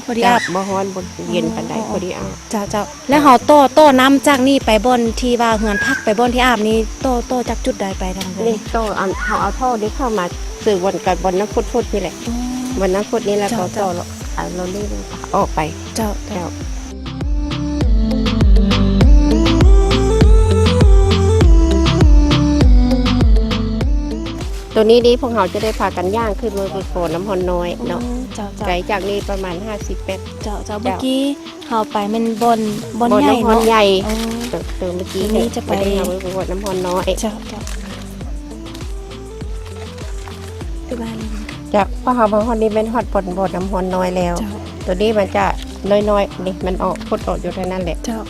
พอดีอาบ บ่ฮ้อนบ่เย็นปานใดพอดีอาบ เจ้าแล้วเฮาโตน้ำจากนี่ไปบนที่ว่าเฮือนพักไปบนที่อาบนี่โตจากจุดใดไปทางใด นี่โต๊ะเอาท่อนี้เข้ามาสื่อวนกับบนน้ำฟุดๆนี่แหละบนน้ำฟุดนี่แล้วก็โต๊ะเราเลื่อนออกไป เจ้า ตัวนี้พวกเราจะได้พากันย่างขึ้นมือโขนน้ำฮอนน้อยเนาะ เจ้า ไกลจากนี้ประมาณ50เมตร เจ้าเมื่อกี้เฮาไปมันบนใหญ่ น้ำฮอน เนาะ ใหญ่ อ๋อ ตัวเมื่อกี้ ตัวนี้จะไป เอาไปบนน้ำฮอนน้อย เจ้าที่บ้านเลย จากพอเราบางคนนี้เป็นฮอดบนน้ำฮอนน้อยแล้ว เจ้า ตัวนี้มันจะน้อยๆนี่มันออกพุดออกอยู่เท่านั้นแหละ เจ้า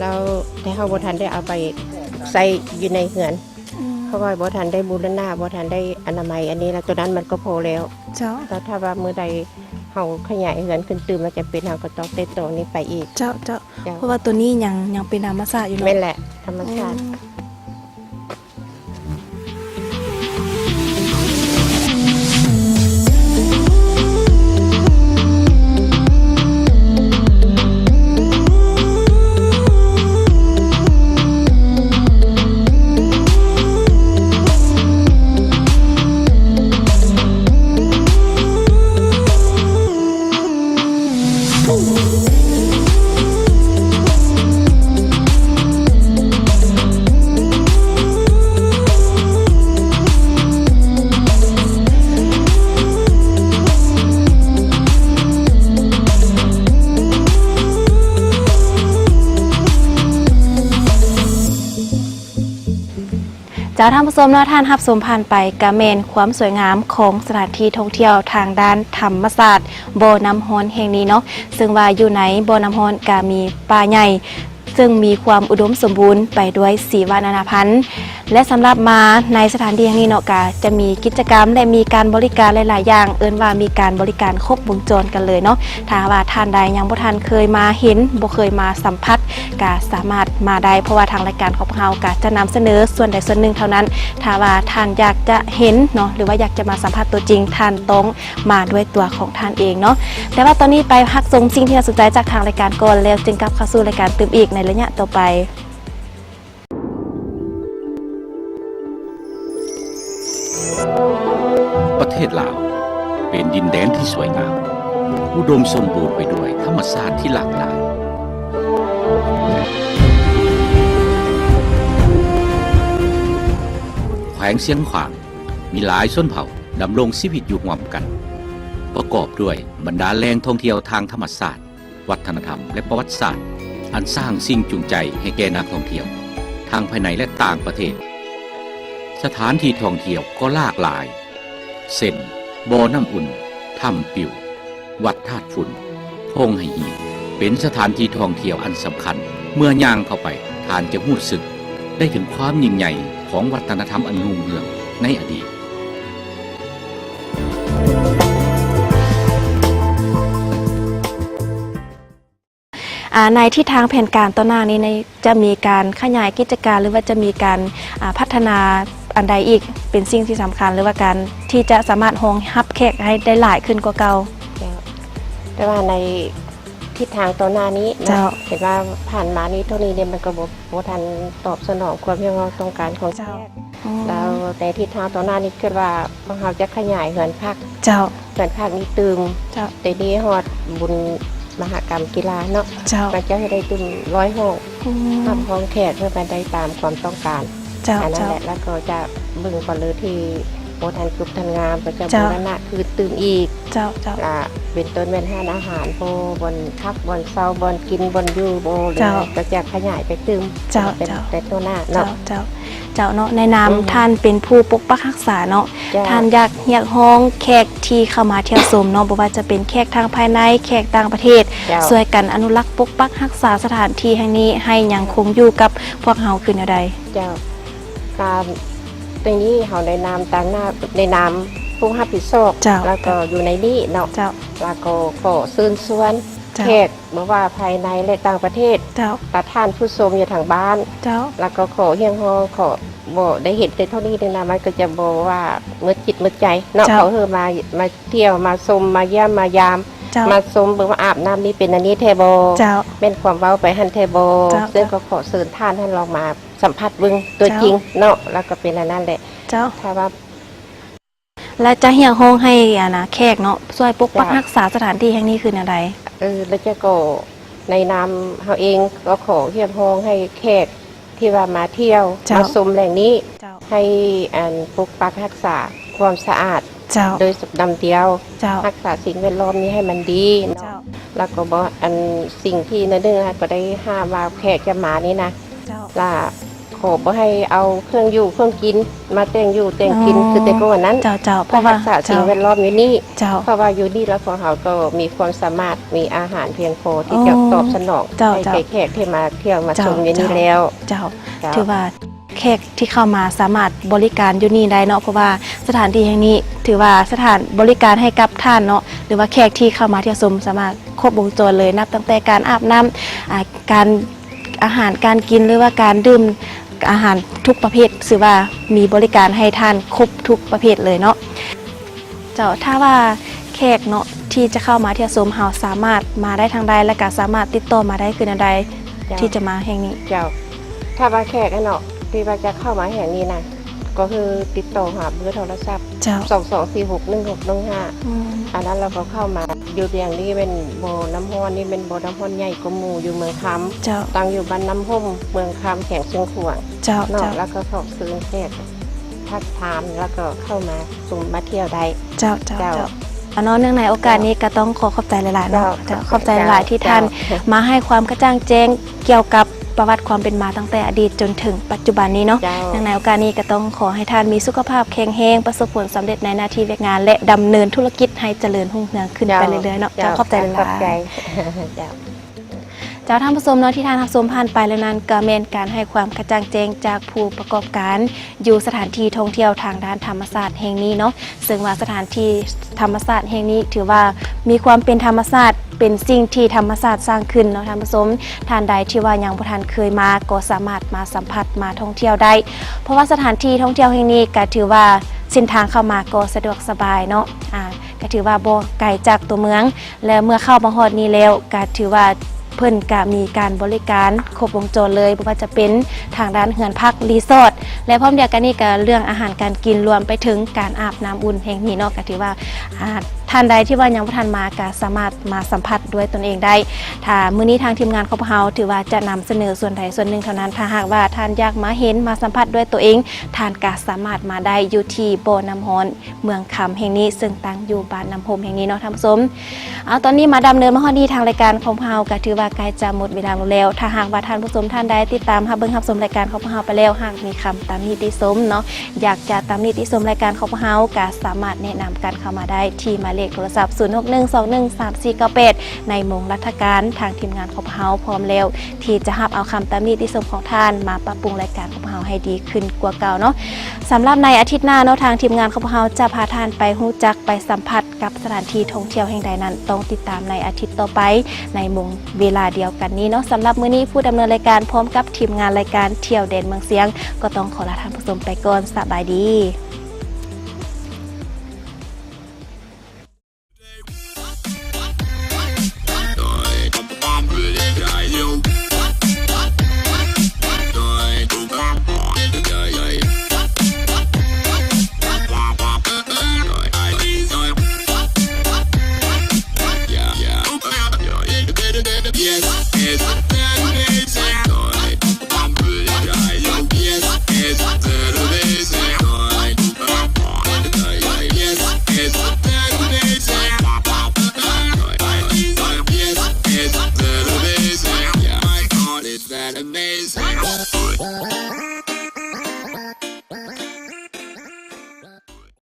แล้วแต่เขาบ่ทันได้เอาไปใส่อยู่ในเหือนเพราะว่าบ่ทันได้บูรณะบ่ทันได้อนามัยอันนี้แล้วตัวนั้นมันก็พอแล้ว เจ้า แล้วถ้าว่ามื้อใดเขาขยายเหือนขึ้นตื่นมันจะเป็นทางก็ต้องเต้นตัวนี้ไปอีก เจ้าเพราะว่าตัวนี้ยังเป็นธรรมชาติอยู่เนาะ แม่นแหละธรรมชาติ จ้าท่านผู้ชมเนาะท่านรับชมผ่านไปกะเมนความสวยงามของสถานที่ท่องเที่ยวทางด้านธรรมศาสตร์บ่อน้ำฮ้อนแห่งนี้เนาะซึ่งว่าอยู่ในบ่อน้ำฮ้อนก็มีป่าใหญ่ซึ่งมีความอุดมสมบูรณ์ไปด้วยชีวนานาพันธุ์และสำหรับมาในสถานที่แห่งนี้เนาะก็จะมีกิจกรรมและมีการบริการหลายๆอย่างเอิ้นว่ามีการบริการครบวงจรกันเลยเนาะถ้าว่าท่านใดยังบ่ทันเคยมาเห็นบ่เคยมาสัมผัสก็สามารถมาได้เพราะว่าทางรายการของเราก็จะนำเสนอส่วนใดส่วนหนึ่งเท่านั้นถ้าว่าท่านอยากจะเห็นเนาะหรือว่าอยากจะมาสัมผัสตัวจริงท่านต้องมาด้วยตัวของท่านเองเนาะแต่ว่าตอนนี้ไปพักชมสิ่งที่น่าสนใจจากทางรายการก่อนแล้วจึงกลับเข้าสู่รายการตื่มอีกในระยะต่อไป ประเทศลาวเป็นดินแดนที่สวยงามอุดมสมบูรณ์ไปด้วยธรรมชาติที่หลากหลายแขวงเสียงขวางมีหลายชนเผ่าดำรงชีวิตอยู่ร่วมกัน ประกอบด้วยบรรดาแหล่งท่องเที่ยวทางธรรมชาติวัฒนธรรมและประวัติศาสตร์อันสร้างสิ่งจูงใจให้แก่นักท่องเที่ยวทางภายในและต่างประเทศสถานที่ท่องเที่ยวก็หลากหลายเช่นบ่อน้ำอุ่นถ้ำปิววัดธาตุฝุ่นโพงไหอีเป็นสถานที่ท่องเที่ยวอันสำคัญเมื่อย่างเข้าไปท่านจะรู้สึกได้ถึงความยิ่งใหญ่ของวัฒนธรรมอันรุ่งเรืองในอดีต ในที่ทางแผนการต่อหน้านี้จะมีการขยายกิจการหรือว่าจะมีการพัฒนาอันใดอีกเป็นสิ่งที่สำคัญหรือว่าการที่จะสามารถรองรับแขกให้ได้หลายขึ้นกว่าเก่า แต่ว่าในทิศทางต่อหน้านี้ เจ้า เห็นว่าผ่านมานี้เท่านี้เนี่ยมันก็บ่ทันตอบสนองความต้องการของแข เจ้าก แล้วในทิศทางต่อหน้านี้คิดว่าพวกเราจะขยายเหือนพัก เจ้า เหือนพักนี้ตึง เจ้า แต่นี้ฮอดบุญมหกรรมกีฬาเนาะ เจ้า มันจะให้ได้ตึง100ห้องทำห้องแขกเพื่อไปได้ตามความต้องการ เจ้า อันนั้น เจ้า แหละแล้วก็จะบึงก่อนเลยที่โบทันกรุบทันงามก็จะ เจ้า บูรณะคือตื่นอีก เจ้าเจ้า เป็นต้นเป็นห้านอาหารโบนพักบนเซาบนกินบนยูโบเลย เจ้า ก็จะขยายไปตึม เจ้า เป็น เจ้า แต่ตัวหน้า เจ้า เนาะ เจ้าเจ้าเนาะในนามท่านเป็นผู้ปกปักรักษาเนาะ เจ้า ท่านอยากฮ้องแขกที่เข้ามาเที่ยวชมเนาะบ่ว่าจะเป็นแขกทางภายในแขกต่างประเทศ เจ้า ช่วยกันอนุรักษ์ปกปักรักษาสถานที่แห่งนี้ให้ยังคงอยู่กับพวกเฮาคือแนวใด เจ้าการตรงนี้เขาในนามต่างหน้าในนามผู้รับผิดชอบ เจ้า แล้วก็อยู่ในนี้เนาะ เจ้า แล้วก็ขอเชิญชวน เ แขกบ่ว่าภายในและต่างประเทศ เจ้า ตาท่านผู้ชมอยู่ทางบ้าน เจ้า แล้วก็ขอเฮียงฮอขอบ่ได้เห็นแต่เท่านี้เลยนะมันก็จะบ่ว่ามืดจิตมืดใจเนาะเขามาเที่ยวมาชมมาเยี่ยมมายาม เจ้า มาชมเบิ่งว่าอาบน้ำนี่เป็นอันนี้แทบ เจ้า เป็นความเว้าไปหันแทบ เจ้า ซึ่งก็ขอเชิญท่านลองมาสัมผัสเบิ่งตัวจริงเนาะแล้วก็เป็นอันนั้นแหละ เจ้า ถ้าว่า และจะเฮียงห้องให้แขกเนาะช่วยปกปักรักษาสถานที่แห่งนี้คืออะไร แล้วจะก็ในนามเฮาเองก็ขอเฮียงฮองให้แขกที่ว่ามาเที่ยว เจ้าม มาชมแหล่งนี้ เจ้า ให้ปกปักรักษาความสะอาด เจ้า โดยสุดดำเดียว เจ้า รักษาสิ่งแวดล้อมนี้ให้มันดีเนาะ เจ้า แล้วก็บอกสิ่งที่ในเรื่องก็ได้ห้ามว่าแขกจะมานี่นะ เจ้า ล่ะขอบ่ให้เอาเครื่องอยู่เครื่องกินมาแต่งอยู่แต่งกิน อ๋อ คือแต่ก่อนนั้น เจ้าเจ้าเพ เพื่อ ราะว่า รักษาสิ่ เจ้าง แวดล้อมอยู่นี่ เจ้า เพราะว่าอยู่นี่แล้วของเขาก็มีความสามารถมีอาหารเพียงพอที่ อ๋อ จะตอบสนอง เจ้า ให้ เจ้า แขกที่มาเที่ยวมา เจ้า ชมอยู่นี่ เจ้า แล้ว เจ้า เจ้า ถือว่าแขกที่เข้ามาสามารถบริการอยู่นี่ได้เนาะเพราะว่าสถานที่แห่งนี้ถือว่าสถานบริการให้กับท่านเนาะหรือว่าแขกที่เข้ามาเที่ยวชมสามารถครบวงจรเลยนับตั้งแต่การอาบน้ำการอาหารการกินหรือว่าการดื่มอาหารทุกประเภทถือว่ามีบริการให้ท่านครบทุกประเภทเลยเนาะเจ้าถ้าว่าแขกเนาะที่จะเข้ามาเที่ยวชมเฮาสามารถมาได้ทางใดและก็สามารถติดต่อมาได้คืออันใด เจ้า ที่จะมาแห่งนี้ เจ้าถ้าว่าแขกเนาะที่ว่าจะเข้ามาแห่งนี้นะก็คือติดต่อหาเบอร์โทรศัพท์ เจ้า 22461615 อืม อันนั้นเราก็เข้ามาอยู่อย่างนี้เป็นบ่อน้ำฮ้อนนี่เป็นบ่อน้ำฮ้อนใหญ่กว่าหมู่อยู่เมืองค เจ้า ำตั้งอยู่บ้านน้ำห่มเมืองคำแข่งเชียงขวาง เจ้า เนาะ เจ้า แล้วก็ขอซื้อแขกทักทามแล้วก็เข้ามาชมมาเที่ยวได้ เจ้าเจ้า เจ้า เจ้าเนาะเนื่องในโอกาสนี้ก็ต้องขอบใจหลายๆเนาะ เจ้า ขอบใจหลายๆที่ท่าน เจ้า มาให้ความกระจ่างแจ้งเกี่ยวกับประวัติความเป็นมาตั้งแต่อดีตจนถึงปัจจุบันนี้เนาะ เจ้า เนื่องในโอกาสนี้ก็ต้องขอให้ท่านมีสุขภาพแข็งแรงประสบผลสำเร็จในหน้าที่การงาน และดำเนินธุรกิจให้เจริญรุ่งเรืองขึ้นไปเรื่อยๆเนาะเจ้าขอบใจห ขอบ ลาย ใจ ๆ เจ้า เจ้าท่านผู้ชมเนาะที่ท่านรับชมผ่านไปแล้วนั้นก็แม่นการให้ความกระจ่างแจ้งจากผู้ประกอบการอยู่สถานที่ท่องเที่ยวทางด้านธรรมศาสตร์แห่งนี้เนาะซึ่งว่าสถานที่ธรรมศาสตร์แห่งนี้ถือว่ามีความเป็นธรรมศาสตร์เป็นสิ่งที่ธรรมศาสตร์สร้างขึ้นเนาะท่านผู้ชมท่านใดที่ว่ายังบ่ทันเคยมาก็สามารถมาสัมผัสมาท่องเที่ยวได้ เพราะว่าสถานที่ท่องเที่ยวแห่งนี้ก็ถือว่าเส้นทางเข้ามาก็สะดวกสบายเนาะก็ถือว่าบ่ไกลจากตัวเมือง และเมื่อเข้ามาฮอดนี้แล้วก็ถือว่าเพิ่นก็มีการบริการครบวงจรเลยบ่ว่าจะเป็นทางด้านเฮือนพักรีสอร์ทและพร้อมเดียวกันนี้ก็เรื่องอาหารการกินรวมไปถึงการอาบน้ำอุ่นแห่งนี้เนาะก็ถือว่าท่านใดที่ว่ายังบ่ทันมาก็สามารถมาสัมผัสด้วยตนเองได้ถ้ามื้อนี้ทางทีมงานของพวกเราถือว่าจะนำเสนอส่วนใดส่วนหนึ่งเท่านั้นถ้าหากว่าท่านอยากมาเห็นมาสัมผัสด้วยตัวเองท่านก็สามารถมาได้อยู่ที่บ่อน้ำร้อนเมืองคำแห่งนี้ซึ่งตั้งอยู่บ้านน้ำพมแห่งนี้เนาะท่านผู้ชมตอนนี้มาดำเนินมาฮอดนี้ทางรายการของเราก็ถือว่าใกล้จะหมดเวลาแล้วถ้าหากว่าท่านผู้ชมท่านใดติดตามรับเบิ่งรับชมรายการของเราไปแล้วหากมีคำตำหนิติชมเนาะอยากจะตำหนิติชมรายการของเราก็สามารถแนะนำกันเข้ามาได้ที่หมายเลขโทรศัพท์0612133498ในโมงรัฐการทางทีมงานของเราพร้อมแล้วที่จะรับเอาคำตำหนิติชมของท่านมาปรับปรุงรายการของเราให้ดีขึ้นกว่าเก่าเนาะสำหรับในอาทิตย์หน้าเนาะทางทีมงานของเราจะพาท่านไปรู้จักไปสัมผัสกับสถานที่ท่องเที่ยวแห่งใดนั้นต้องติดตามในอาทิตย์ต่อไปในโมงเวลาเดียวกันนี้เนาะสำหรับมื้อนี้ผู้ดำเนินรายการพร้อมกับทีมงานรายการเที่ยวเด่นเมืองเสียงก็ต้องขอลาท่านผู้ชมไปก่อนสบายดี